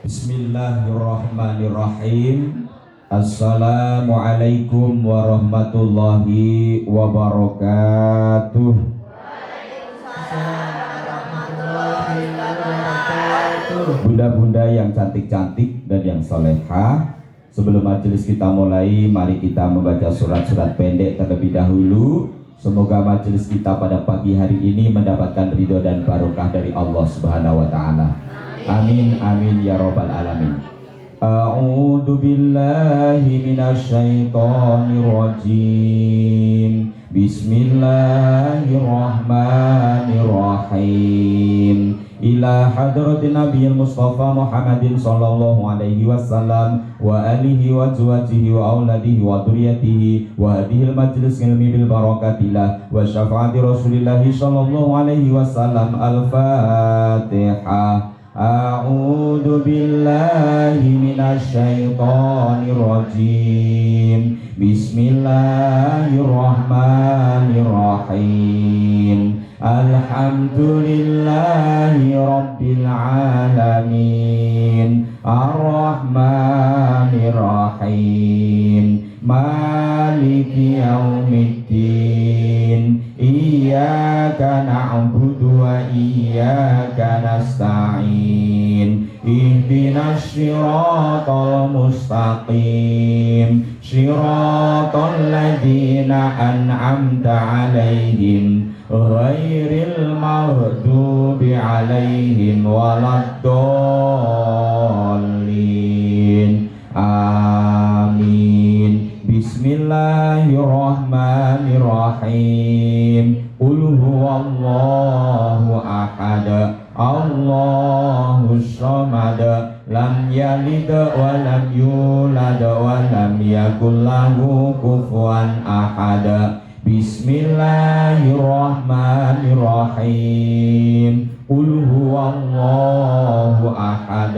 Bismillahirrahmanirrahim. Assalamualaikum warahmatullahi wabarakatuh. Bunda-bunda yang cantik-cantik dan yang solehah, sebelum majelis kita mulai, mari kita membaca surat-surat pendek terlebih dahulu. Semoga majelis kita pada pagi hari ini mendapatkan ridho dan barokah dari Allah Subhanahu wa Ta'ala. Amin amin ya rabbal alamin. A'udzu billahi minasyaitonir rajim. Bismillahirrahmanirrahim. Ila hadratin nabiyil mustafa Muhammadin sallallahu alaihi wasallam wa alihi wa azwajihi wa auladihi wa dzurriyyatihi wa hadhil majlis ilmi bil barakatillah wa syafaati rasulillahi sallallahu alaihi wasallam. Al-Fatihah. A'udzu billahi minasyaitonir rajim. Bismillahirrahmanirrahim. Alhamdulillahi rabbil alamin. Ar-Rahmanir Rahim. Maliki yaumiddin. Iyyaka na'budu wa iyyaka nasta'in. Ihdinas siratal mustaqim. Siratal ladzina an'amta 'alaihim ghairil maghdubi 'alaihim waladdallin. Amin. Bismillahirrahmanirrahim. Qul huwallahu ahad. Allahus samad. Lam yalid wa lam yulad wa lam yakul lahu kufuwan ahad. Bismillahirrahmanirrahim. Qul huwallahu ahad.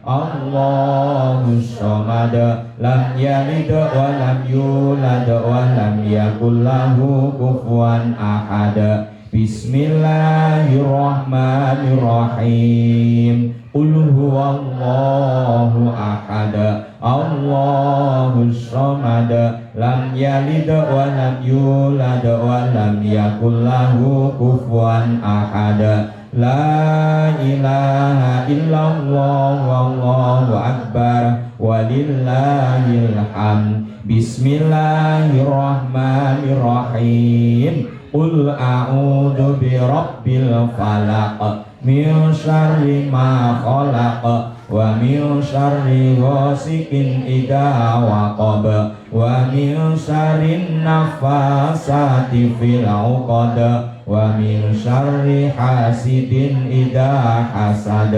Allahus samad. Lam yalid wa lam yulad wa lam yakul lahu kufuwan ahad. Bismillahirrahmanirrahim. Qul huwallahu ahad. Allahus samad. Lam yalid wa lam yulad wa lam yakul lahu kufuwan ahad. La ilaha illallah wallahu akbar walillahil hamd. Bismillahirrahmanirrahim. Qul a'udzu birabbil falaq min syarri ma khalaq wa min syarri ghasikin idza waqab wa min syarrin nafasati fil 'uqad wa min syarri hasidin idza hasad.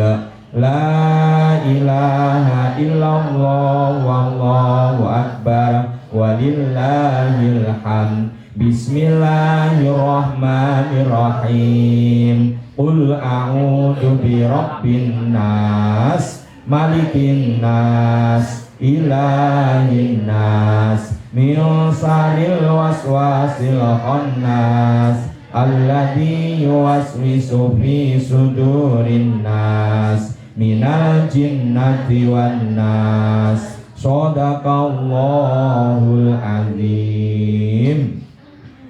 La ilaha illallah wallahu akbar walillahil hamd. Bismillahirrahmanirrahim. Qul a'udzu birabbin nas malikin nas ilahin nas min syarril waswasil khannas alladzi yuwaswisu fi sudurin nas minal jinnati wan nas. Shadaqallahul azim.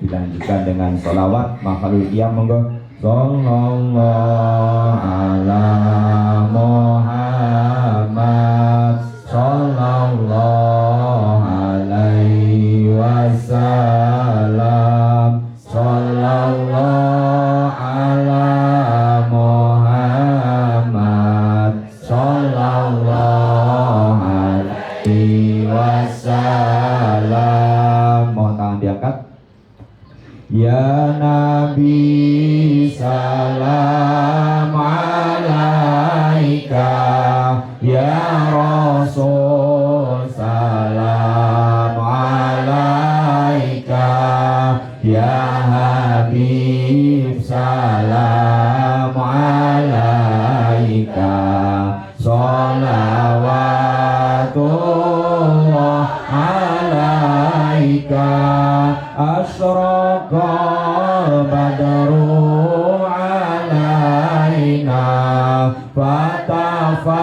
Dilanjutkan dengan sholawat makhluk qiyam, monggo. Sallallahu ala Muhammad sallallahu alaihi wasallam. Sallallahu ala Muhammad sallallahu alaihi wasallam. Mohon tangan diangkat. Ya Nabi salam alaika. Ya Rasul salam alaika. Ya Habib salam alaika. Salawatullah alaika. Asyraqal badru alaina. Fatafa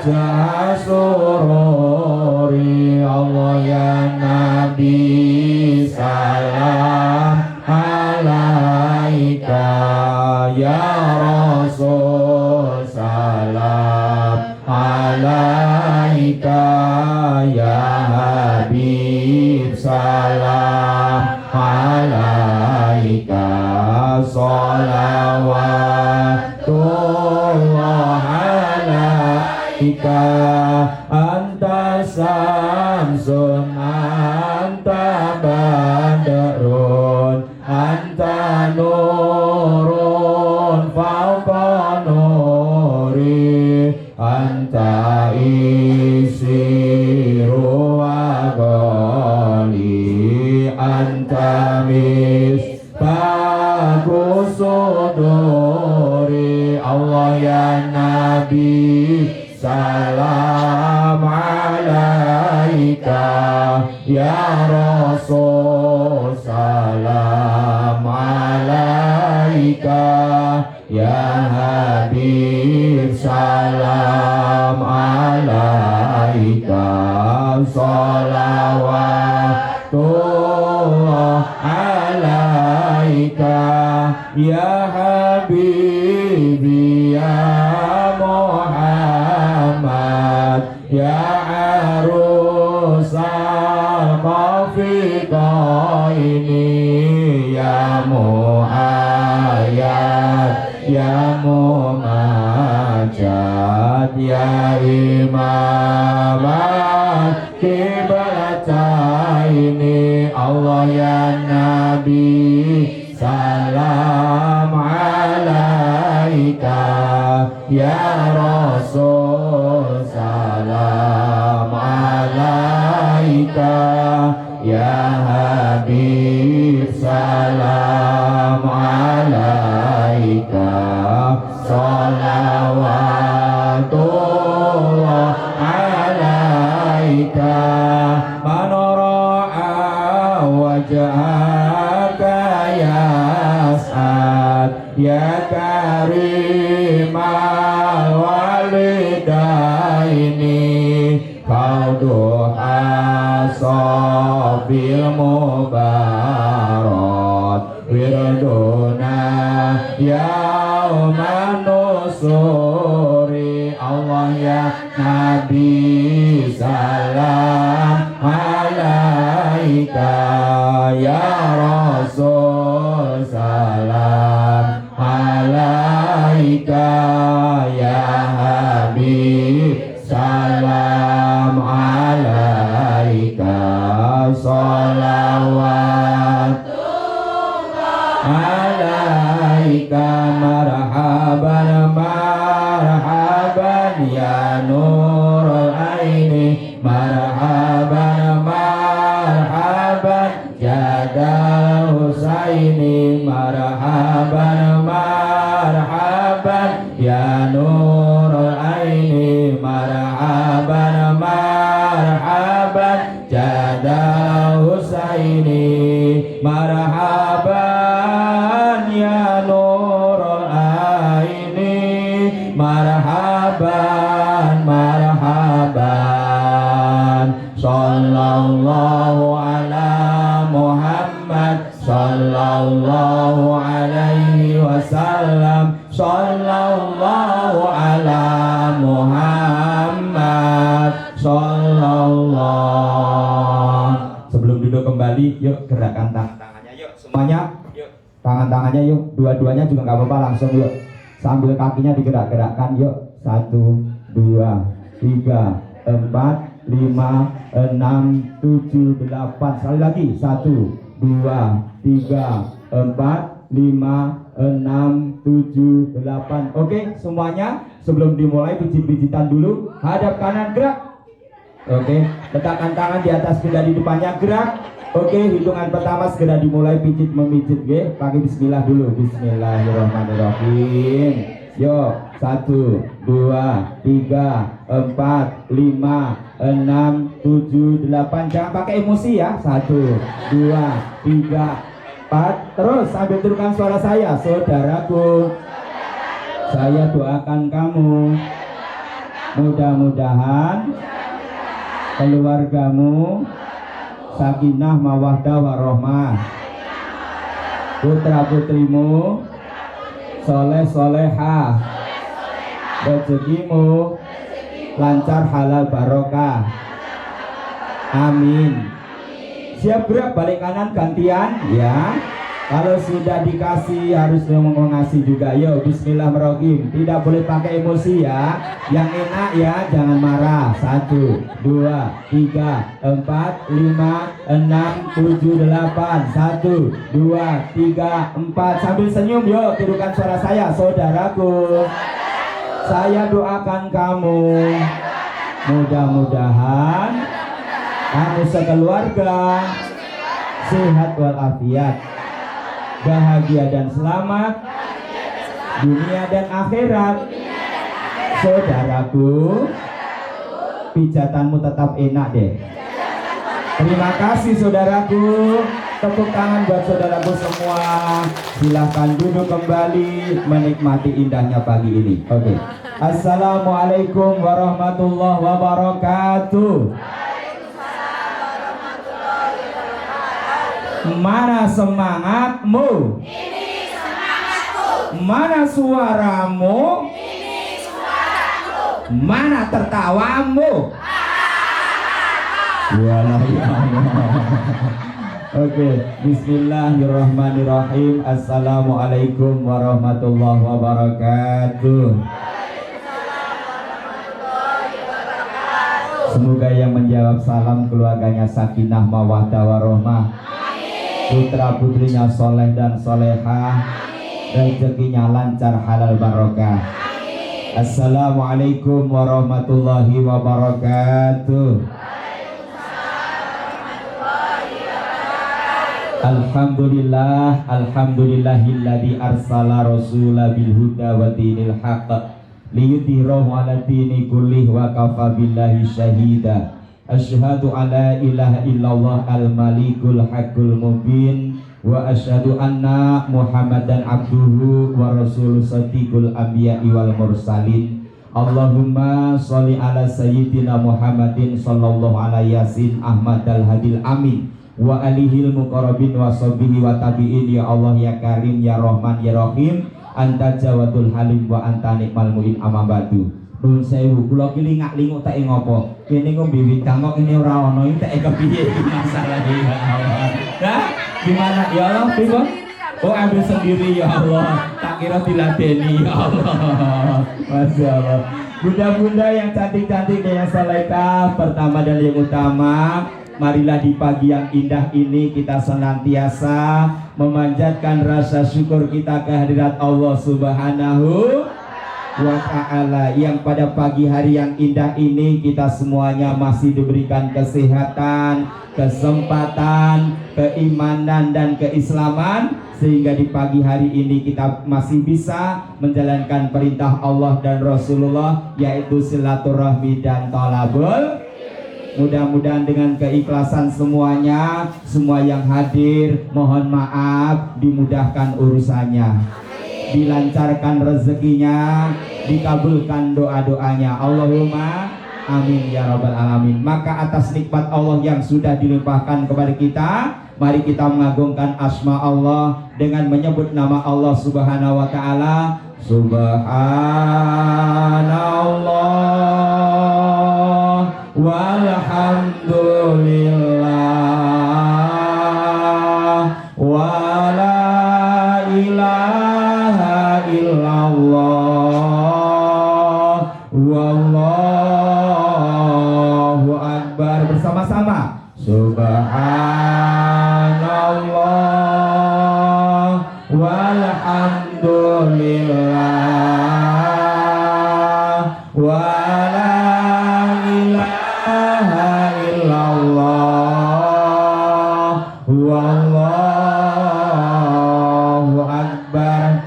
wajah sururi. Allah ya Nabi salam alaika, ya Rasul salam alaika, ya Habib salam alaika, sholawatullah alaika, anta samsun anta badrun anta nurun fauqa nuri, anta isiru wa ghali, anta misbahu suduri. Allah ya Nabi salam alaika, ya Rasul salam alaika, ya Habib salam alaika, sholawatullah alaika, ya Habibi ya Muhammad, ya arusal qafiqaini, ya muayyad ya mumajjad, ya imam kiblataini. Allah ya Nabi salam alaika, ya Rasul salam alaika, ya Habib salam alaika, sholawatullah alaika, man ra'a wajhaka yas'ad, ya karimal walidaini, kauduha sobil mubarak, wirduna yauman nusuri. Allah ya Nabi salam alaika, ya Rasul salam alaika, ya Habib salam alaika, sholawatullah alaika, marhaban marhaban ya nurul aini, marhaban marhaban jadal husaini, marhaban marhaban ya nurul aini, marhaban marhaban jadal husaini, marhaban ya nurul aini, marhaban marhaban. Sallallahu ala Muhammad, sallallahu alaihi wasallam, sallallahu ala Muhammad, sallallahu. Sebelum duduk kembali, yuk gerakan tangannya, yuk semuanya, yuk tangan-tangannya, yuk dua-duanya juga nggak apa-apa, langsung yuk sambil kakinya digerak-gerakkan, yuk 1, 2, 3, 4, 5, 6, 7, 8. Sekali lagi 1, 2, 3, 4, 5, 6, 7, 8. Oke semuanya, sebelum dimulai pijit-pijitan dulu. Hadap kanan, gerak. Oke, letakkan tangan di atas benda di depannya, gerak. Oke, hitungan pertama segera dimulai pijit memijit, oke. Pakai bismillah dulu. Bismillahirrahmanirrahim. Yuk, 1, 2, 3, 4, 5, 6, 7, 8. Jangan pakai emosi ya. 1, 2, 3, 4. Terus sambil turunkan suara saya. Saudaraku, saya doakan kamu Mudah-mudahan keluargamu sakinah mawaddah warahmah, putra putrimu soleh solehah, rezekimu lancar halal barokah. Amin. Siap gerak, balik kanan gantian ya. Kalau sudah dikasih harus ngasih juga. Yo, bismillahirrahmanirrahim. Tidak boleh pakai emosi ya. Yang enak ya, jangan marah. 1, 2, 3, 4, 5, 6, 7, 8. 1, 2, 3, 4. Sambil senyum yuk, tirukan suara saya. Saudaraku, saya doakan kamu. Mudah-mudahan kamu sekeluarga sehat walafiat, bahagia dan selamat dunia dan akhirat. Saudaraku, pijatanmu tetap enak deh. Terima kasih saudaraku. Tepuk tangan buat saudaraku semua. Silahkan duduk kembali menikmati indahnya pagi ini. Oke. Assalamualaikum warahmatullahi wabarakatuh. Mana semangatmu? Ini semangatku. Mana suaramu? Ini suaraku. Mana tertawamu? Walah ya Allah. Oke, bismillahirrahmanirrahim. Assalamualaikum warahmatullahi wabarakatuh. Semoga yang menjawab salam keluarganya sakinah mawaddah warahmah, putra putrinya soleh dan solehah, rezekinya lancar halal barokah. Assalamualaikum warahmatullahi wabarakatuh. Alhamdulillah, alhamdulillahilladzi arsala rasula bil huda wa dinil haqq liyudhhirahu 'ala dini kullih wa kafa billahi syahida. Asyhadu alla ilaha illallah al-malikul haqqul mubin wa asyhadu anna Muhammadan abduhu wa rasuluh sadiqul anbiya'i wal mursalin. Allahumma sholli ala sayyidina Muhammadin sallallahu alaihi yasin Ahmad al-Hadil amin wa alihil muqarrabin wa sahbihi wa tabi'in. Ya Allah ya Karim ya Rahman ya Rahim, anta jawadul halim wa anta nikmal mu'in. Amma ba'du. Nun sewu kula ki lingak-linguk tak ngopo. Kene ngombe witang kok kene ora ono iki tak kepiye masalah ya Allah. Nah, gimana ya Allah pripun? Oh ambil sendiri ya Allah. Tak kira diladeni ya Allah. Masya Allah. Bunda-bunda yang cantik-cantik dan yang salehah, pertama dan yang utama, marilah di pagi yang indah ini kita senantiasa memanjatkan rasa syukur kita kehadirat Allah Subhanahu wa ta'ala, yang pada pagi hari yang indah ini kita semuanya masih diberikan kesehatan, kesempatan, keimanan dan keislaman, sehingga di pagi hari ini kita masih bisa menjalankan perintah Allah dan Rasulullah, yaitu silaturahmi dan thalabul. Mudah-mudahan dengan keikhlasan semuanya, semua yang hadir mohon maaf, dimudahkan urusannya, dilancarkan rezekinya, dikabulkan doa-doanya. Allahumma amin ya rabbal alamin. Maka atas nikmat Allah yang sudah dilimpahkan kepada kita, mari kita mengagungkan asma Allah dengan menyebut nama Allah Subhanahu wa ta'ala. Subhanallah walhamdulillah wa la ilaha illallah wallahu akbar. Bersama-sama subhanallah walhamdulillah wa la ilaha illallah wallahu akbar.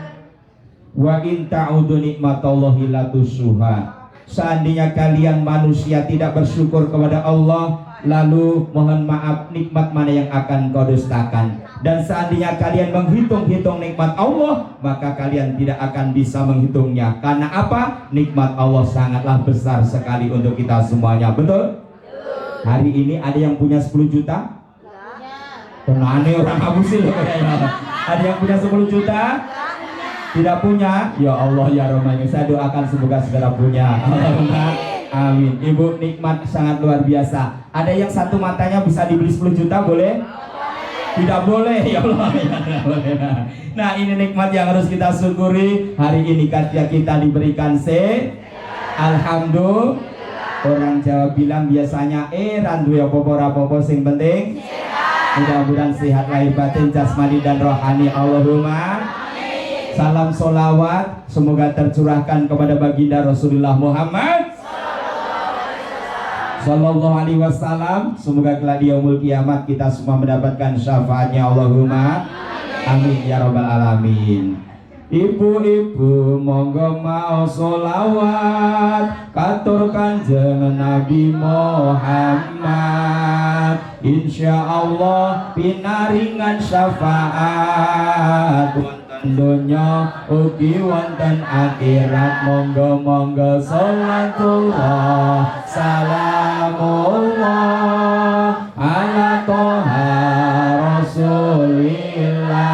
Wa in ta'udu nikmatallahi la tusuha. Seandainya kalian manusia tidak bersyukur kepada Allah, lalu mohon maaf, nikmat mana yang akan kau dustakan? Dan seandainya kalian menghitung-hitung nikmat Allah, maka kalian tidak akan bisa menghitungnya. Karena apa? Nikmat Allah sangatlah besar sekali untuk kita semuanya. Betul? Hari ini ada yang punya 10 juta? Pernah aneh orang abusil loh kayaknya. Ada yang punya 10 juta? Tidak punya? Ya Allah ya Rahman, saya doakan semoga segera punya. Allahumma amin. Ibu, nikmat sangat luar biasa. Ada yang satu matanya bisa dibeli 10 juta, boleh? Tidak boleh, ya Allah ya, tidak boleh. Nah, ini nikmat yang harus kita syukuri. Hari ini ketika kita diberikan alhamdulillah. Orang Jawa bilang biasanya randu ya popo sing penting mudah-mudahan sehat lahir batin, jasmani dan rohani. Allahumma salam solawat semoga tercurahkan kepada baginda Rasulullah Muhammad Sallallahu Alaihi Wasallam. Semoga kelak di yaumul kiamat kita semua mendapatkan syafaatnya. Allahumma amin ya rabbal alamin. Ibu-ibu monggo mau solawat katur Kanjeng Nabi Muhammad, insya Allah pinaringan syafaat dunya ugi wonten akhirat. Monggo salatullah salamullah ala toha rasulillah,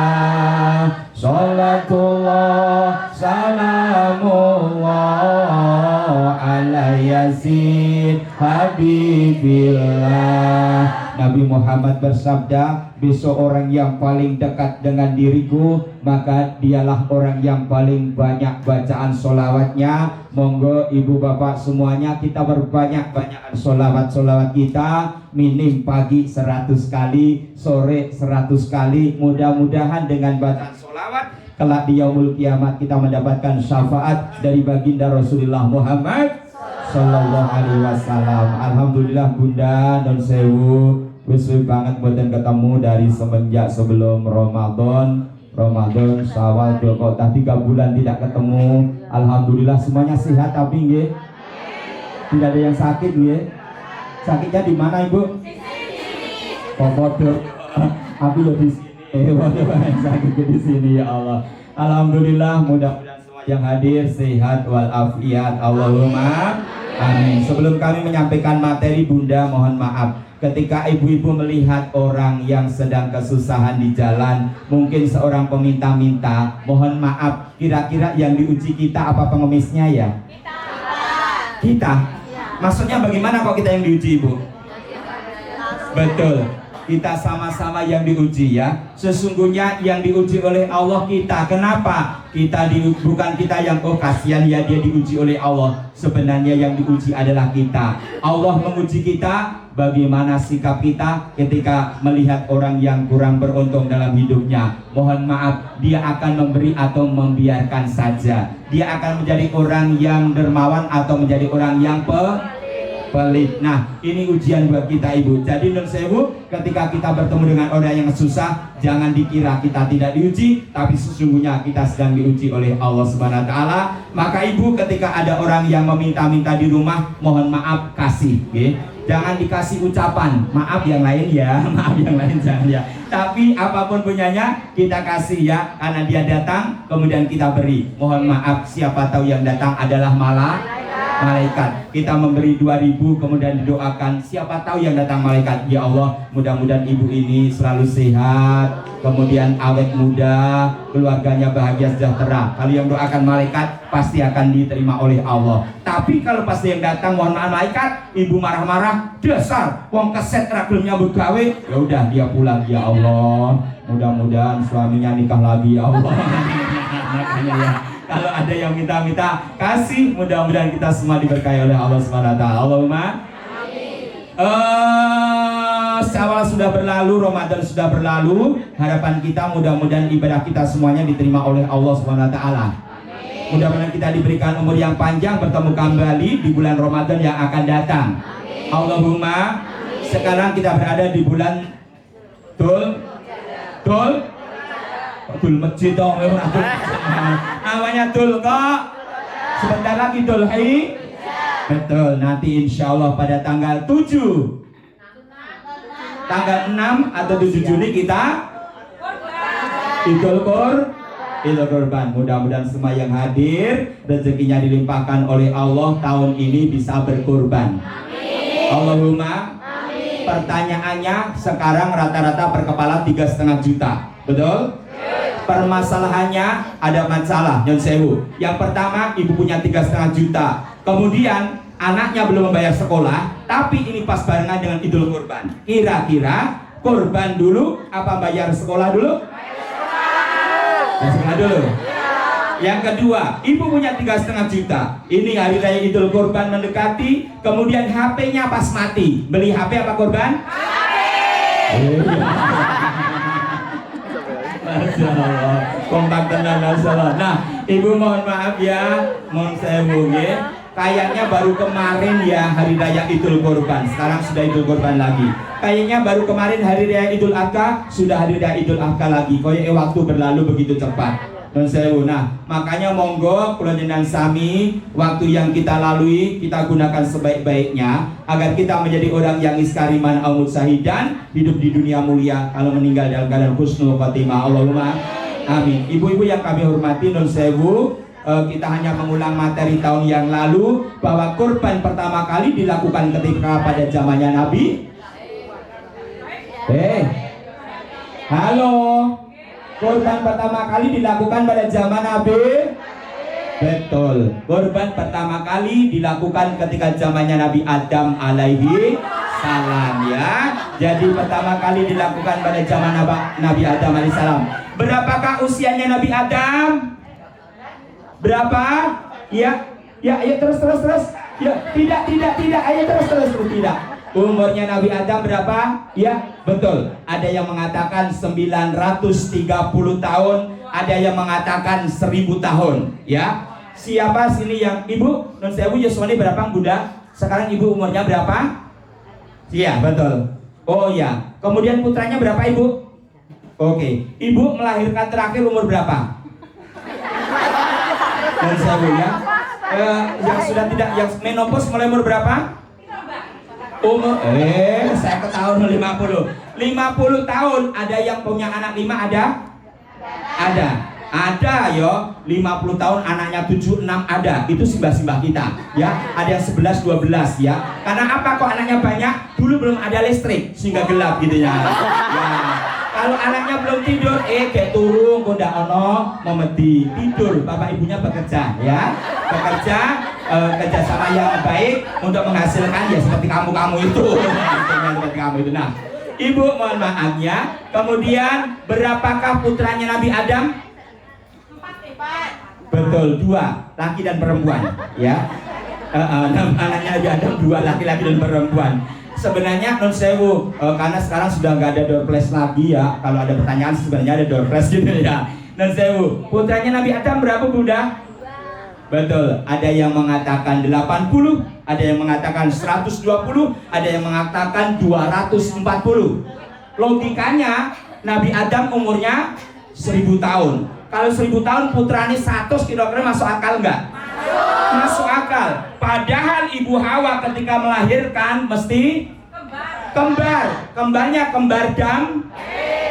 salatullah salamullah ala yasin habibillah. Nabi Muhammad bersabda, besok orang yang paling dekat dengan diriku, maka dialah orang yang paling banyak bacaan solawatnya. Monggo ibu bapak semuanya kita berbanyak-banyakan solawat kita. Minim pagi 100 kali, sore 100 kali. Mudah-mudahan dengan bacaan solawat kelak di yaumul kiamat kita mendapatkan syafaat dari baginda Rasulullah Muhammad Sallallahu Alaihi Wasallam. Alhamdulillah Bunda non sewu, wis banget buatan ketemu dari semenjak sebelum Ramadan Syawal Dzulqa'dah 3 bulan tidak ketemu. Alhamdulillah semuanya sehat tapi nggih. Tidak ada yang sakit nggih. Sakitnya di mana Ibu? Podo. Tapi ya di sini. Yang sakit di sini ya Allah. Alhamdulillah, mudah-mudahan semua yang hadir sehat walafiat. Allahumma amin. Sebelum kami menyampaikan materi Bunda, mohon maaf ketika ibu-ibu melihat orang yang sedang kesusahan di jalan, mungkin seorang peminta-minta, mohon maaf, kira-kira yang diuji kita apa pengemisnya ya? Kita? Maksudnya bagaimana kok kita yang diuji Ibu? Betul, kita sama-sama yang diuji ya. Sesungguhnya yang diuji oleh Allah kita. Kenapa? Bukan kita yang kasihan ya dia diuji oleh Allah. Sebenarnya yang diuji adalah kita. Allah menguji kita bagaimana sikap kita ketika melihat orang yang kurang beruntung dalam hidupnya. Mohon maaf, dia akan memberi atau membiarkan saja. Dia akan menjadi orang yang dermawan atau menjadi orang yang pelit. Nah, ini ujian buat kita Ibu. Jadi nun sewu, ketika kita bertemu dengan orang yang susah, jangan dikira kita tidak diuji, tapi sesungguhnya kita sedang diuji oleh Allah Subhanahu wa taala. Maka Ibu, ketika ada orang yang meminta-minta di rumah, mohon maaf kasih, okay? Jangan dikasih ucapan, maaf yang lain ya, maaf yang lain jangan ya. Tapi apapun punyanya kita kasih ya, karena dia datang kemudian kita beri. Mohon maaf, siapa tahu yang datang adalah malaikat. Kita memberi 2.000 kemudian didoakan, siapa tahu yang datang malaikat. Ya Allah, mudah-mudahan ibu ini selalu sehat, kemudian awet muda, keluarganya bahagia sejahtera. Kalau yang doakan malaikat pasti akan diterima oleh Allah. Tapi kalau pasti yang datang mohon maaf malaikat, ibu marah-marah, dasar wong keset ragil nyambut gawe, ya udah dia pulang. Ya Allah, mudah-mudahan suaminya nikah lagi ya Allah. Makanya ya, kalau ada yang minta-minta kasih, mudah-mudahan kita semua diberkahi oleh Allah Subhanahu wa taala. Allahumma amin. Syawal sudah berlalu, Ramadan sudah berlalu. Harapan kita mudah-mudahan ibadah kita semuanya diterima oleh Allah Subhanahu wa taala. Mudah-mudahan kita diberikan umur yang panjang, bertemu kembali di bulan Ramadan yang akan datang. Allahumma. Sekarang kita berada di bulan Dul masjid dong, namanya Dul kok. Sebentar lagi Dul Betul, nanti insya Allah pada tanggal 7, tanggal 6 atau 7 Juni kita Idul Kurban. Mudah-mudahan semua yang hadir rezekinya dilimpahkan oleh Allah tahun ini bisa berkurban. Allahumma. Pertanyaannya sekarang rata-rata per kepala 3,5 juta, betul? Permasalahannya ada masalah Nyon Sewu. Yang pertama, ibu punya 3,5 juta. Kemudian anaknya belum membayar sekolah, tapi ini pas barengan dengan Idul Kurban. Kira-kira kurban dulu apa bayar sekolah dulu? Bayar sekolah dulu. Yang kedua, ibu punya 3,5 juta. Ini hari raya Idul Kurban mendekati. Kemudian HP-nya pas mati. Beli HP apa kurban? Masya Allah, kompak tenan masalah. Nah, ibu mohon maaf ya, mohon saya mungkin. Kayaknya baru kemarin ya hari raya Idul Kurban. Sekarang sudah Idul Kurban lagi. Kayaknya baru kemarin hari raya Idul Adha, sudah hari raya Idul Adha lagi. Koyok waktu berlalu begitu cepat. Non sewu. Nah, makanya monggo kula jenengan sami waktu yang kita lalui kita gunakan sebaik-baiknya agar kita menjadi orang yang iskariman aumut sahidan, hidup di dunia mulia, kalau meninggal dalam keadaan husnul khotimah. Allahumma amin. Ibu-ibu yang kami hormati, non sewu, kita hanya mengulang materi tahun yang lalu bahwa kurban pertama kali dilakukan ketika pada zamannya Nabi. Halo. Kurban pertama kali dilakukan pada zaman Nabi. Betul. Kurban pertama kali dilakukan ketika zamannya Nabi Adam alaihi salam ya. Jadi pertama kali dilakukan pada zaman Nabi Adam alaihi salam. Berapakah usianya Nabi Adam? Berapa? Ya, ayo terus. Ya, tidak. Ayo terus tidak. Umurnya Nabi Adam berapa? Ya, betul. Ada yang mengatakan 930 tahun, ada yang mengatakan 1000 tahun. Ya, siapa sini yang ibu? Non sewu Yuswani berapa Bunda? Sekarang ibu umurnya berapa? Iya, betul. Oh ya. Kemudian putranya berapa ibu? Oke. Ibu melahirkan terakhir umur berapa? Non sewu ya. Yang sudah tidak, yang menopause mulai umur berapa? Umur saya ke tahun 50 tahun. Ada yang punya anak 5 ada yo 50 tahun anaknya 7 6 ada. Itu simbah-simbah kita ya. Ada yang 11 12 ya. Karena apa kok anaknya banyak? Dulu belum ada listrik sehingga gelap gitu ya. Kalau anaknya belum tidur, kayak turun, kondak ono, memedi tidur. Bapak ibunya bekerja, ya, kerjasama yang baik untuk menghasilkan ya seperti kamu itu, seperti kamu itu. Nah, ibu mohon maaf ya. Kemudian berapakah putranya Nabi Adam? 4. Betul, 2 laki dan perempuan, ya. Anaknya Nabi Adam 2 laki-laki dan perempuan. Sebenarnya non sewu, karena sekarang sudah nggak ada door prize lagi ya. Kalau ada pertanyaan sebenarnya ada door prize gitu ya. Non sewu, putranya Nabi Adam berapa Bunda? Betul, ada yang mengatakan 80, ada yang mengatakan 120, ada yang mengatakan 240. Logikanya Nabi Adam umurnya 1000 tahun. Kalau 1000 tahun putranya 100 kira-kira masuk akal nggak? Masuk akal. Padahal ibu Hawa ketika melahirkan mesti kembarnya kembar dam,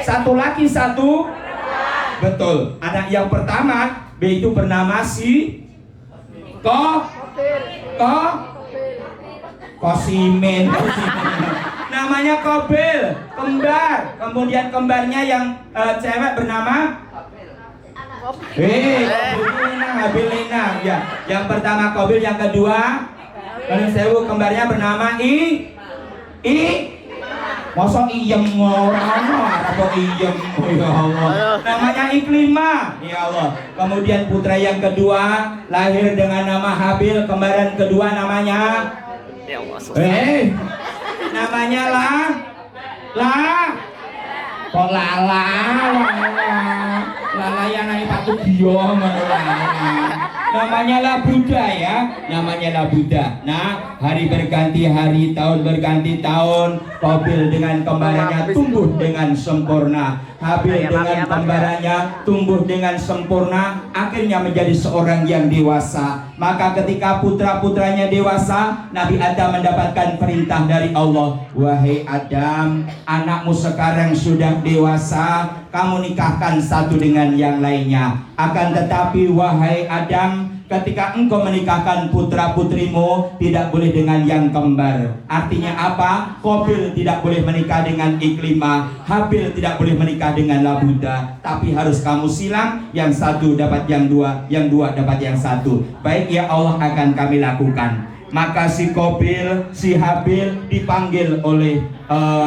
satu laki satu. Betul. Anak yang pertama itu bernama si Kosimin. Namanya Kobil, kembar. Kemudian kembarnya yang cewek bernama Habilina, ya. Yang pertama Kobil, yang kedua Kalau sewu kembarnya bernama Masa iyem orang apa iyem, ya Allah. Namanya Iklimah, ya Allah. Kemudian putra yang kedua lahir dengan nama Habil, kembaran kedua namanya namanya kok Lala yang naik patut dia namanya Labuda ya, namanya Labuda. Nah, hari berganti hari, tahun berganti tahun, Kobil dengan kembarannya tumbuh dengan sempurna. Habil dengan kembarannya tumbuh dengan sempurna, akhirnya menjadi seorang yang dewasa. Maka ketika putra-putranya dewasa, Nabi Adam mendapatkan perintah dari Allah, wahai Adam, anakmu sekarang sudah dewasa, kamu nikahkan satu dengan yang lainnya. Akan tetapi wahai Adam, ketika engkau menikahkan putra-putrimu, tidak boleh dengan yang kembar. Artinya apa? Qabil tidak boleh menikah dengan Iklimah, Habil tidak boleh menikah dengan Labuda, tapi harus kamu silang, yang satu dapat yang dua dapat yang satu. Baik ya Allah, akan kami lakukan. Maka si Qabil, si Habil dipanggil oleh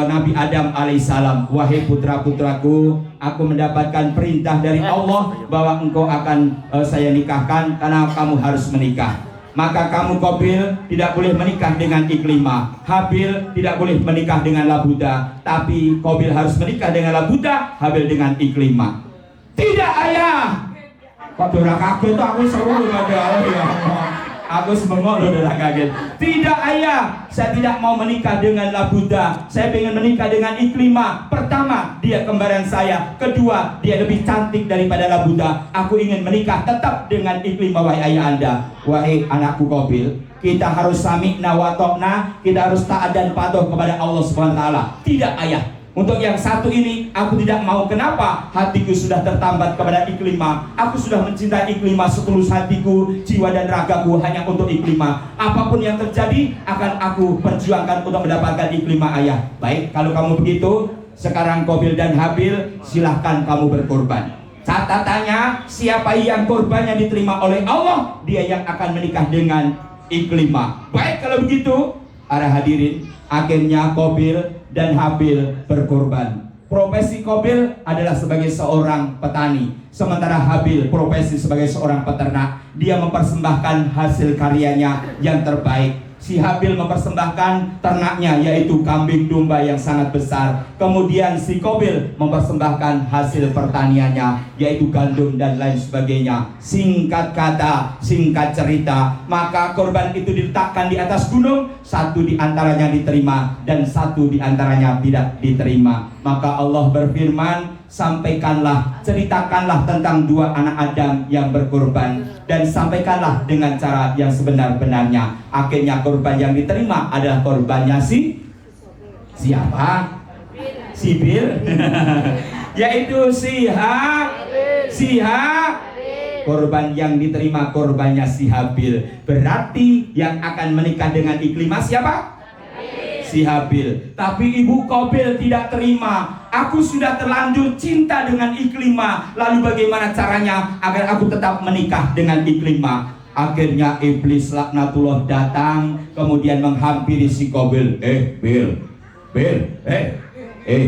Nabi Adam alaihissalam, wahai putra-putraku, aku mendapatkan perintah dari Allah bahwa engkau akan saya nikahkan, karena kamu harus menikah. Maka kamu Qabil tidak boleh menikah dengan Iklimah, Habil tidak boleh menikah dengan Labuda, tapi Qabil harus menikah dengan Labuda, Habil dengan Iklimah. Tidak ayah. Kok dorang kaget tuh, aku seru ada Allah ya Allah. Aku semengok loh, udah kaget. Tidak ayah, saya tidak mau menikah dengan Labuda, saya ingin menikah dengan Iklimah. Pertama, dia kembaran saya. Kedua, dia lebih cantik daripada Labuda. Aku ingin menikah tetap dengan Iklimah, wahai ayah anda. Wahai anakku Qabil, kita harus sami'na wa ta'na, kita harus taat dan patuh kepada Allah Subhanahu wa taala. Tidak ayah, untuk yang satu ini aku tidak mau. Kenapa? Hatiku sudah tertambat kepada Iklimah. Aku sudah mencintai Iklimah setulus hatiku, jiwa dan ragaku hanya untuk Iklimah. Apapun yang terjadi akan aku perjuangkan untuk mendapatkan Iklimah ayah. Baik, kalau kamu begitu, sekarang Qabil dan Habil silahkan kamu berkorban. Catatannya, siapa yang korbannya diterima oleh Allah, dia yang akan menikah dengan Iklimah. Baik kalau begitu, para hadirin, akhirnya Qabil dan Habil berkorban. Profesi Qabil adalah sebagai seorang petani, sementara Habil profesi sebagai seorang peternak. Dia mempersembahkan hasil karyanya yang terbaik. Si Habil mempersembahkan ternaknya, yaitu kambing domba yang sangat besar. Kemudian si Qabil mempersembahkan hasil pertaniannya, yaitu gandum dan lain sebagainya. Singkat kata, singkat cerita, maka korban itu diletakkan di atas gunung. Satu di antaranya diterima dan satu di antaranya tidak diterima. Maka Allah berfirman, sampaikanlah, ceritakanlah tentang dua anak Adam yang berkorban, dan sampaikanlah dengan cara yang sebenar-benarnya. Akhirnya korban yang diterima adalah korbannya siapa? Sibil yaitu korban yang diterima korbannya si Habil. Berarti yang akan menikah dengan Iklimah siapa? Si Habil. Tapi ibu Qabil tidak terima. Aku sudah terlanjur cinta dengan Iklimah, lalu bagaimana caranya agar aku tetap menikah dengan Iklimah? Akhirnya iblis laknatullah datang, kemudian menghampiri si Qabil.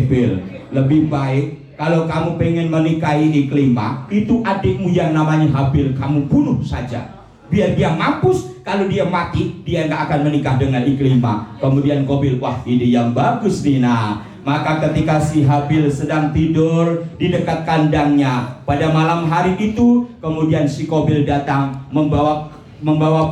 Bil, lebih baik kalau kamu pengen menikahi Iklimah, itu adikmu yang namanya Habil kamu bunuh saja, biar dia mampus. Kalau dia mati, dia nggak akan menikah dengan Iklimah. Kemudian Qabil, wah ide yang bagus Dina. Maka ketika si Habil sedang tidur di dekat kandangnya pada malam hari itu, kemudian si Qabil datang membawa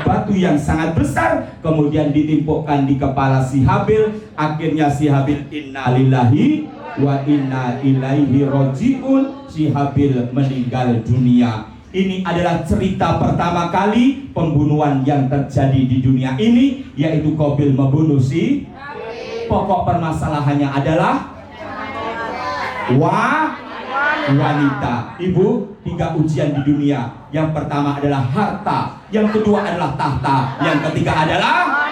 batu yang sangat besar, kemudian ditimpukkan di kepala si Habil. Akhirnya si Habil, innalillahi wa inna ilaihi raji'un, si Habil meninggal dunia. Ini adalah cerita pertama kali pembunuhan yang terjadi di dunia ini, yaitu Qabil membunuh si Habil. Pokok permasalahannya adalah wanita. Ibu, 3 ujian di dunia. Yang pertama adalah harta, yang kedua adalah tahta, yang ketiga adalah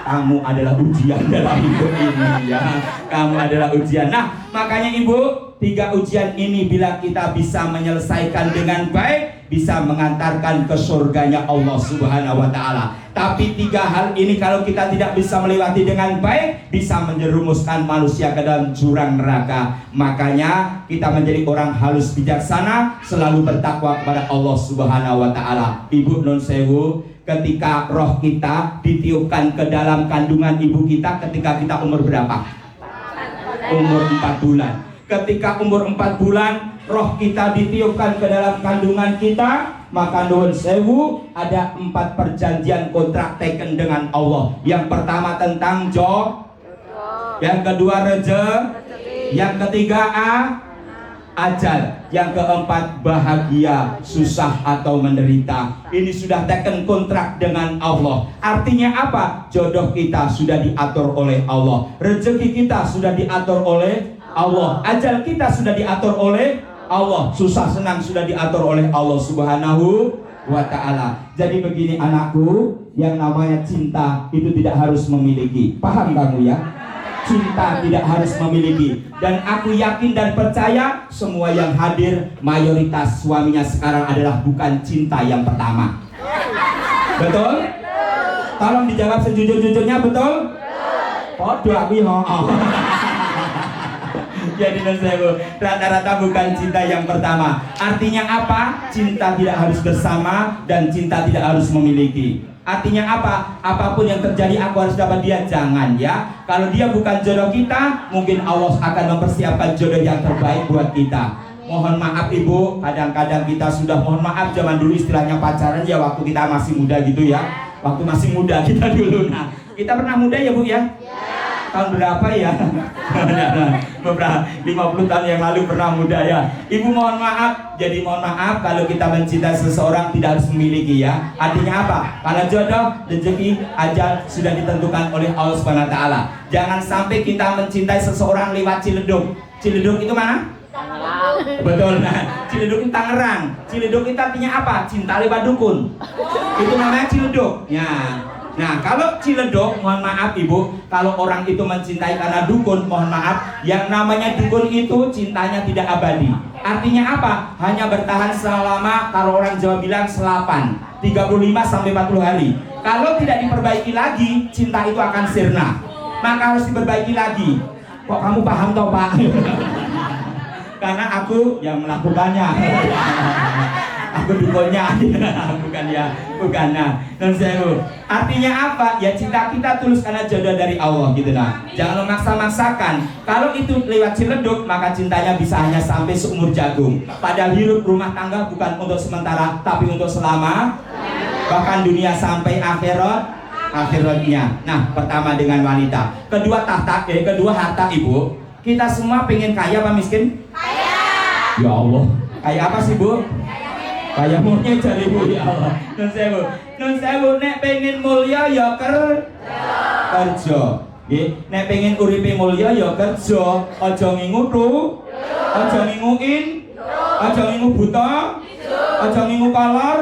kamu adalah ujian dalam hidup ini ya. Kamu adalah ujian. Nah, makanya ibu, 3 ujian ini bila kita bisa menyelesaikan dengan baik, bisa mengantarkan ke surganya Allah Subhanahu wa taala. Tapi 3 hal ini kalau kita tidak bisa melewati dengan baik, bisa menjerumuskan manusia ke dalam jurang neraka. Makanya kita menjadi orang halus bijaksana, selalu bertakwa kepada Allah Subhanahu wa taala. Ibu nun sewu, ketika roh kita ditiupkan ke dalam kandungan ibu kita ketika kita umur berapa? Umur 4 bulan. Ketika umur 4 bulan roh kita ditiupkan ke dalam kandungan kita, maka nuwun sewu, ada 4 perjanjian kontrak teken dengan Allah. Yang pertama tentang yang kedua Yang ketiga ajal. Yang keempat bahagia, susah atau menderita. Ini sudah taken kontrak dengan Allah. Artinya apa? Jodoh kita sudah diatur oleh Allah. Rezeki kita sudah diatur oleh Allah. Ajal kita sudah diatur oleh Allah. Susah senang sudah diatur oleh Allah Subhanahu wa ta'ala. Jadi begini anakku, yang namanya cinta itu tidak harus memiliki. Paham kamu ya? Cinta tidak harus memiliki. Dan aku yakin dan percaya semua yang hadir mayoritas suaminya sekarang adalah bukan cinta yang pertama. Betul? Tolong dijawab sejujur-jujurnya, betul? Podo aku ho. Jadi rata-rata bukan cinta yang pertama. Artinya apa? Cinta tidak harus bersama dan cinta tidak harus memiliki. Artinya apa? Apapun yang terjadi aku harus dapat dia. Jangan ya. Kalau dia bukan jodoh kita, mungkin Allah akan mempersiapkan jodoh yang terbaik buat kita. Mohon maaf ibu, kadang-kadang kita sudah mohon maaf zaman dulu istilahnya pacaran ya waktu kita masih muda gitu ya. Waktu masih muda kita dulu. Nah, kita pernah muda ya bu ya? Tahun berapa ya? Beberapa 50 tahun yang lalu pernah muda ya. Ibu mohon maaf. Jadi mohon maaf kalau kita mencintai seseorang tidak harus memiliki ya. Artinya apa? Kalau jodoh, rezeki, ajal sudah ditentukan oleh Allah Subhanahu wa taala. Jangan sampai kita mencintai seseorang lewat Ciledug. Ciledug itu mana? Tangerang. Betul. Nah, Ciledug itu Tangerang. Ciledug itu artinya apa? Cinta lewat dukun. Itu namanya Ciledug. Ya. Nah, kalau Ciledug, mohon maaf ibu, kalau orang itu mencintai karena dukun, mohon maaf, yang namanya dukun itu cintanya tidak abadi. Artinya apa? Hanya bertahan selama, kalau orang Jawa bilang selapan, 35 sampai 40 hari. Kalau tidak diperbaiki lagi, cinta itu akan sirna. Maka harus diperbaiki lagi. Kok kamu paham toh Pak? Karena aku yang melakukannya. Aku dukunnya, bukan ya, bukan. Nah, artinya apa? Ya cinta kita tulus karena jodoh dari Allah gitu nah. Jangan memaksa-maksakan. Kalau itu lewat Ciledug, maka cintanya bisa hanya sampai seumur jagung. Padahal hidup rumah tangga bukan untuk sementara, tapi untuk selama. Bahkan dunia sampai akhiratnya. Nah, pertama dengan wanita. Kedua kedua harta ibu. Kita semua pengen kaya apa miskin? Kaya. Ya Allah. Kaya apa sih bu? Kaya monyet cari bu ya Allah. Nun sewu nek pengen mulia ya kerja. Nggih, nek pengen uripe mulia ya kerja. Aja ngingu tu. Aja nginguin. Aja ngingu buta. Aja ngingu kolor.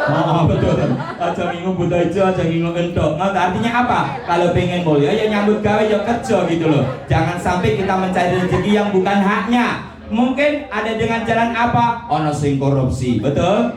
Oh betul. Aja ngingu buta ijo, aja ngingu entok. Nah, artinya apa? Kalau pengen mulia ya nyambut gawe ya kerja gitu loh. Jangan sampai kita mencari rezeki yang bukan haknya. Mungkin ada dengan jalan apa? Ono sing korupsi, betul?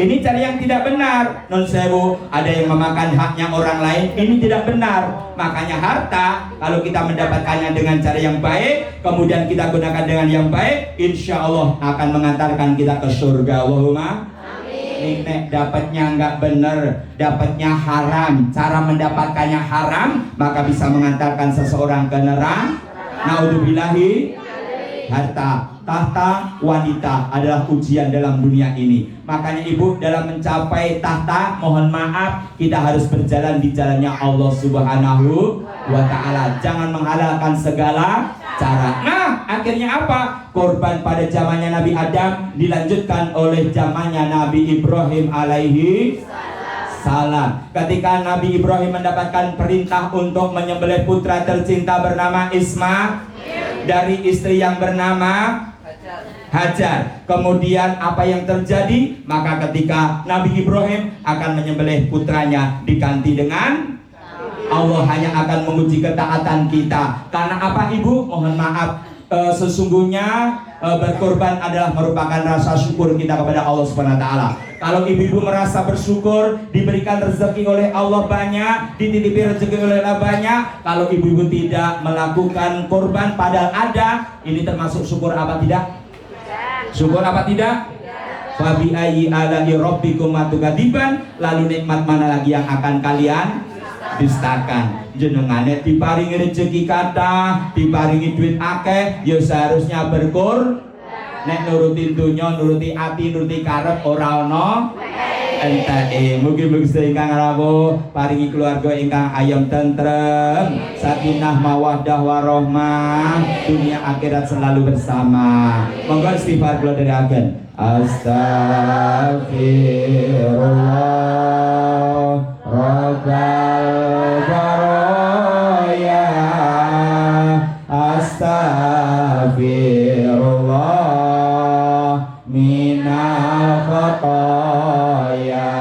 Ini cara yang tidak benar. Non sewu, ada yang memakan haknya orang lain. Ini tidak benar. Makanya harta, kalau kita mendapatkannya dengan cara yang baik, kemudian kita gunakan dengan yang baik, insya Allah akan mengantarkan kita ke surga. Allahumma amin. Nek dapatnya nggak benar, dapatnya haram, cara mendapatkannya haram, maka bisa mengantarkan seseorang ke neraka. Naudzubillahi. Harta, tahta, wanita adalah ujian dalam dunia ini. Makanya ibu dalam mencapai tahta, mohon maaf, kita harus berjalan di jalannya Allah Subhanahu wa ta'ala. Jangan menghalalkan segala cara. Nah, akhirnya apa? Korban pada zamannya Nabi Adam dilanjutkan oleh zamannya Nabi Ibrahim alaihi salam. Ketika Nabi Ibrahim mendapatkan perintah untuk menyembelih putra tercinta bernama Ismail dari istri yang bernama Hajar. Kemudian apa yang terjadi? Maka ketika Nabi Ibrahim akan menyembelih putranya, diganti dengan Allah hanya akan menguji ketaatan kita. Karena apa ibu? Mohon maaf, sesungguhnya berkorban adalah merupakan rasa syukur kita kepada Allah Subhanahu wa taala. Kalau ibu-ibu merasa bersyukur, diberikan rezeki oleh Allah banyak, dititipi rezeki oleh Allah banyak. Kalau ibu-ibu tidak melakukan korban padahal ada, ini termasuk syukur apa tidak? Syukur apa tidak? Fabi ayyi ala'i rabbikum tukadiban. Lalu nikmat mana lagi yang akan kalian dustakan? Jenengane diparingi rezeki kathah, diparingi duit akeh, ya seharusnya berkur. Nek nuruti dunya, nuruti ati, nuruti karep ora ana entai mugi-mugi ingkang rawuh paringi keluarga ingkang ayam tentrem sakinah mawaddah warahmah dunia akhirat selalu bersama. Monggo istighfar kula dherekaken. Astaghfirullah rabbal baraya astaghfirullah minal khataya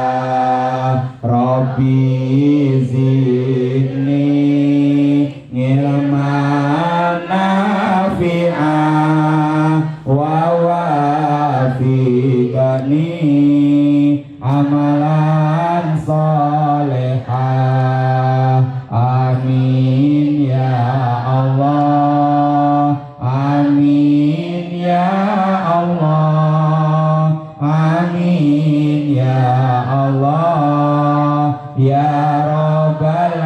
rabbi zidni ilman nafi'ah wa wafiqani amalan salihah amin ya Allah amin ya Allah amin ya Allah ya rabbal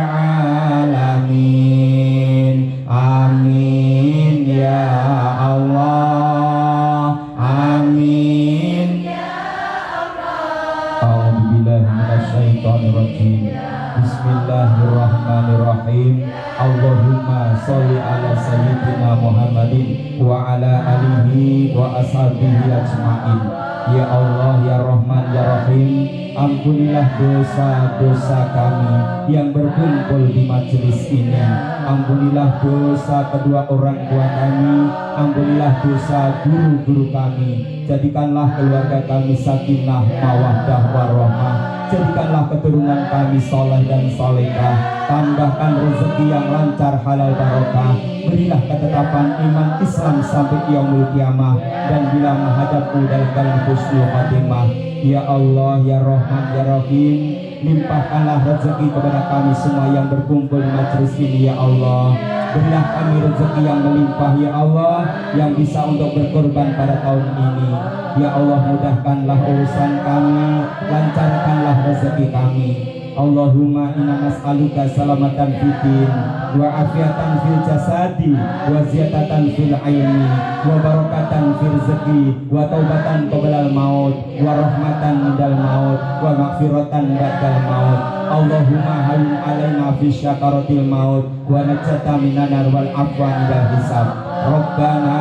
alamin amin ya Allah amin ya Allah. A'udzubillahi minasyaitonirrajim. Bismillahirrahmanirrahim. Allahumma sholli ala sayyidina Muhammadin wa ala alihi wa ashabihi ajmain. Ya Allah ya Rahman ya Rahim, ampunilah dosa-dosa kami yang berkumpul di majelis ini. Ampunilah dosa kedua orang tua kami, ampunilah dosa guru-guru kami. Jadikanlah keluarga kami sakinah mawaddah warahmah. Jadikanlah keturunan kami soleh dan solehah. Tambahkan rezeki yang lancar halal barokah. Berilah ketetapan iman Islam sampai yaumul kiamah, dan bila menghadapmu dalam husnul khatimah. Ya Allah ya Rahman ya Rahim, limpahkanlah rezeki kepada kami semua yang berkumpul di majelis ini ya Allah. Berilah kami rezeki yang melimpah ya Allah, yang bisa untuk berkorban pada tahun ini. Ya Allah, mudahkanlah urusan kami, lancarkanlah rezeki kami. Allahumma inna nas'aluka salamatan fiddin wa afiatan fil jasadi wa ziyadatan fil ilmi wa barakatan fil rizqi wa taubatan qablal maut wa rahmatan indal maut wa maghfiratan ba'dal maut. Allahumma halin alaina fi syakaratil maut wa najata minan nar wal afwa indal hisab. Rabbana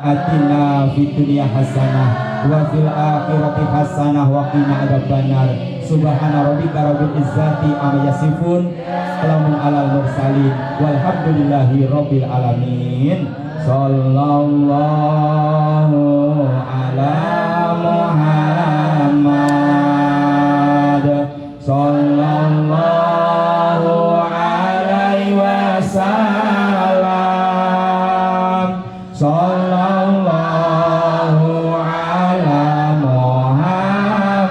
atina fid dunya hasanah wa fil akhirati hasanah wa qina adzabannar. Subhana rabbika rabbil izzati amma yasifun, salamun alal mursalin, walhamdulillahi rabbil alamin. Sallallahu ala Muhammad sallallahu alaihi wasallam. Sallallahu ala Muhammad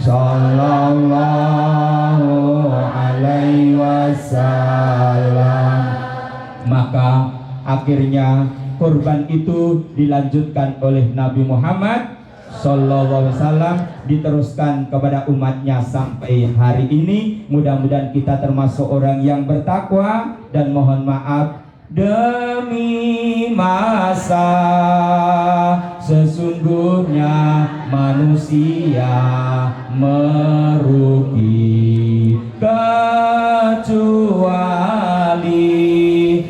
sallallahu alaihi wasallam. Maka akhirnya kurban itu dilanjutkan oleh Nabi Muhammad sallallahu alaihi wasallam, diteruskan kepada umatnya sampai hari ini. Mudah-mudahan kita termasuk orang yang bertakwa, dan mohon maaf demi masa sesungguhnya manusia merugi, kecuali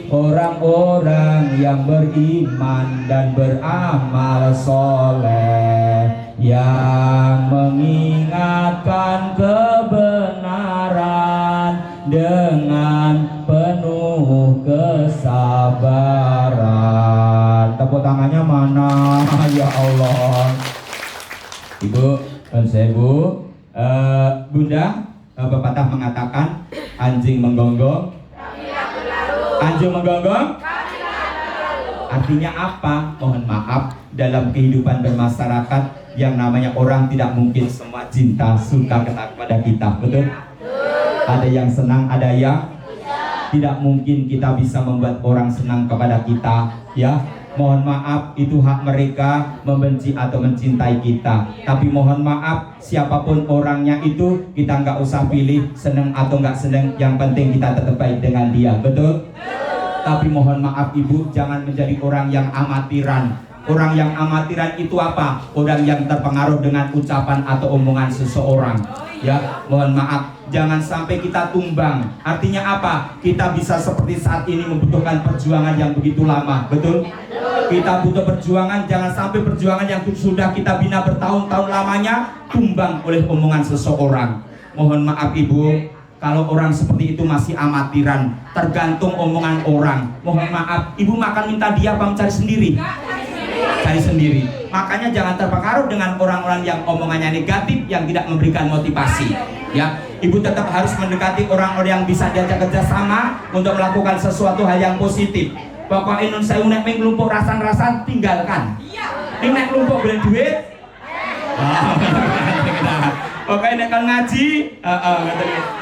orang-orang yang beriman dan beramal soleh, yang mengingatkan kebenaran dengan penuh kesabaran. Tepuk tangannya mana? Ya Allah. Ibu dan Ibu, Bunda, pepatah mengatakan anjing menggonggong, anjing menggonggong. Artinya apa? Mohon maaf, dalam kehidupan bermasyarakat yang namanya orang tidak mungkin semua cinta suka kepada kita, betul? Ada yang senang, ada yang tidak mungkin kita bisa membuat orang senang kepada kita, ya. Mohon maaf, itu hak mereka membenci atau mencintai kita. Tapi mohon maaf, siapapun orangnya itu kita nggak usah pilih senang atau nggak senang. Yang penting kita tetap baik dengan dia, betul? Tapi mohon maaf Ibu, jangan menjadi orang yang amatiran. Orang yang amatiran itu apa? Orang yang terpengaruh dengan ucapan atau omongan seseorang. Ya, mohon maaf, jangan sampai kita tumbang. Artinya apa? Kita bisa seperti saat ini membutuhkan perjuangan yang begitu lama, betul? Kita butuh perjuangan, jangan sampai perjuangan yang sudah kita bina bertahun-tahun lamanya tumbang oleh omongan seseorang. Mohon maaf Ibu, kalau orang seperti itu masih amatiran, tergantung omongan orang. Mohon maaf, Ibu makan minta dia apa mencari sendiri? Cari sendiri. Makanya jangan terpengaruh dengan orang-orang yang omongannya negatif, yang tidak memberikan motivasi. Ya, Ibu tetap harus mendekati orang-orang yang bisa diajak kerjasama untuk melakukan sesuatu hal yang positif. Pokoknya Indonesia unek menglumpuk rasan-rasan tinggalkan. Ini nek lumpuk beli duit. Pokoknya nek ngaji,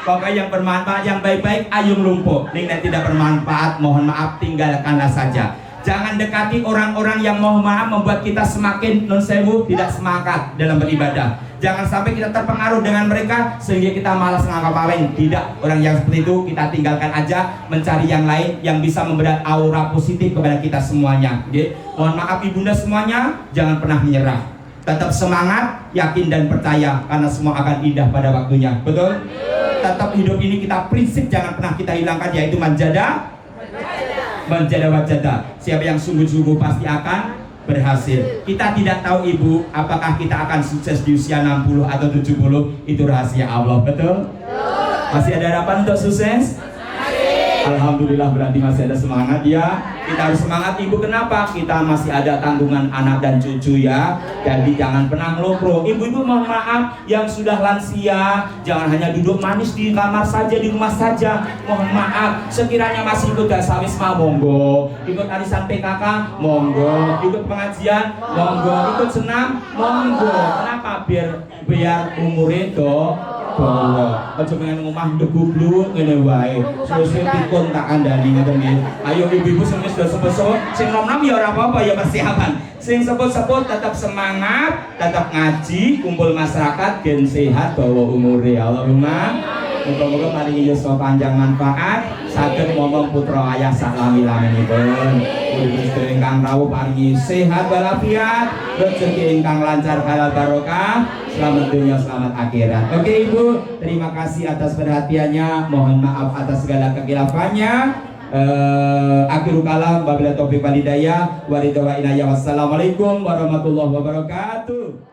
pokoknya yang bermanfaat, yang baik-baik, ayo melumpuk. Nek tidak bermanfaat, mohon maaf, tinggalkanlah saja. Jangan dekati orang-orang yang mohon maaf membuat kita semakin non sewu tidak semangat dalam beribadah. Jangan sampai kita terpengaruh dengan mereka sehingga kita malas ngapa-ngapain. Tidak, orang yang seperti itu kita tinggalkan aja, mencari yang lain yang bisa memberi aura positif kepada kita semuanya. Oke? Mohon maaf ibunda semuanya, jangan pernah menyerah. Tetap semangat, yakin dan percaya karena semua akan indah pada waktunya. Betul? Tetap hidup ini kita prinsip jangan pernah kita hilangkan, yaitu manjada wajada. Siapa yang sungguh-sungguh pasti akan berhasil. Kita tidak tahu Ibu apakah kita akan sukses di usia 60 atau 70. Itu rahasia Allah, betul? Masih ada harapan untuk sukses? Alhamdulillah, berarti masih ada semangat ya. Kita harus semangat Ibu, kenapa? Kita masih ada tanggungan anak dan cucu ya. Jadi jangan pernah ngelopro. Ibu-ibu mohon maaf yang sudah lansia, jangan hanya duduk manis di kamar saja, di rumah saja. Mohon maaf, sekiranya masih ikut Dasawisma monggo, ikut arisan PKK monggo, ikut pengajian monggo, ikut senam monggo. Kenapa? Biar umur itu bawa aja pengen ngomah degubluk ngene wae. Suwe-suwe pikun tak kandhani ngoten nggih. Ayo ibu-ibu sing wis sepesuk, sing nom-nom ya ora apa-apa ya persiapan. Sing seput-seput tetap semangat, tetap ngaji, kumpul masyarakat gen sehat bawa umure. Allahumma muga-muga maringi yuswa panjang manfaat, saged momong putra ayah sak lami-laminipun. Mugi sedherek ingkang rawuh paringi sehat walafiat, rezeki ingkang lancar halal barokah, selamat dunia selamat akhirat. Oke Ibu, terima kasih atas perhatiannya, mohon maaf atas segala kekhilaafannya. Akhirul kalam, wabillahi taufiq wal hidayah, wa ridha wa inayah. Wassalamualaikum warahmatullahi wabarakatuh.